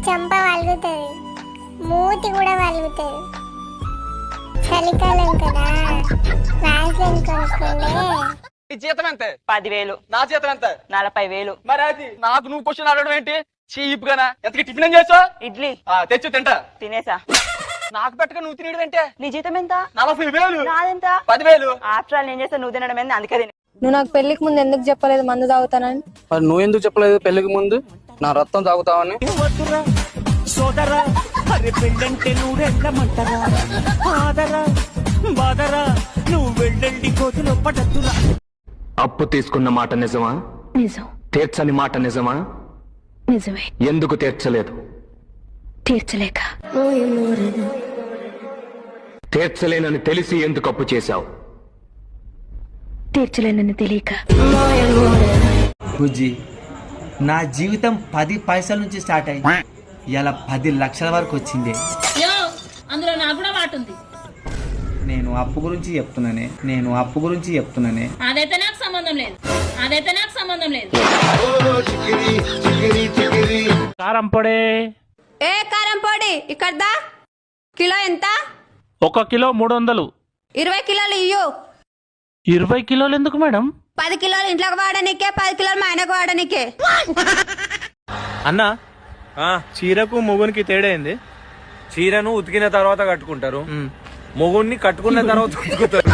చెంప వలుగుతుంది, మూతి కూడా వలుగుతుంది. చలికాలం కదా, వ్యాస్లైన్ కొనుక్కోండి. నీ జీతం ఎంత? 10,000. నా జీతం ఎంత? 40,000. మరి అది నాకు నువ్వు క్వశ్చన్ అడగడం ఏంటి? చీప్ గానా? ఎంతకి టిఫిన్ ఏం చేసావు? ఇడ్లీ తెచ్చు తింటా. తినేసా. నాకు పెట్టక నువ్వు తినేడు ఏంటే? నీ జీతం ఎంత? 40,000. నాదెంత? 10,000. ఆఫ్టర్ ఆల్ నేను చేస్తా, నువ్వు తినడం ఏంది? అందుకే తినే. నువ్వు నాకు పెళ్లికి ముందు ఎందుకు చెప్పలేదు మందు తాగుతానని? మరి నువ్వు ఎందుకు చెప్పలేదు పెళ్లికి ముందు నా రక్తం తాగుతావని? సోదరా అరే పెళ్ళంటే నూరెళ్ళమంటారా, ఆదరా బాదరా నువ్వు వెళ్ళండి కోతిలో పడద్దురా. అప్పు తీసుకున్న మాట నిజమా? నిజం. తీర్చని మాట నిజమా? నిజమే. ఎందుకు తీర్చలేదు? తీర్చలేక. తీర్చలేనని తెలిసి ఎందుకు అప్పు చేశావు? తీర్చలేనని తెలియక. బుజ్జి, నా జీవితం 10 పైసల నుంచి స్టార్ట్ అయింది, ఇలా 10 లక్షల వరకు వచ్చింది. అందులో నాకు కూడా మాట ఉంది. నేను అప్పు గురించి చెప్తున్నానే. అదైతే నాకు సంబంధం లేదు. కారం పొడే ఏ కారం పొడి ఇక్కడ దా. కిలో ఎంత? 1 కిలో 300. 20 కిలోలు ఇయ్యు. 20 కిలోలు ఎందుకు మేడం? 10 కిలోలు ఇంట్లోకి వాడనికే, 10 కిలోలు మా ఆయనకు వాడనికే. అన్న చీరకు మొగునికి తేడా ఏంది? చీరను ఉతికిన తర్వాత కట్టుకుంటారు, మొగుణ్ణి కట్టుకున్న తర్వాత ఉతుకుతారు.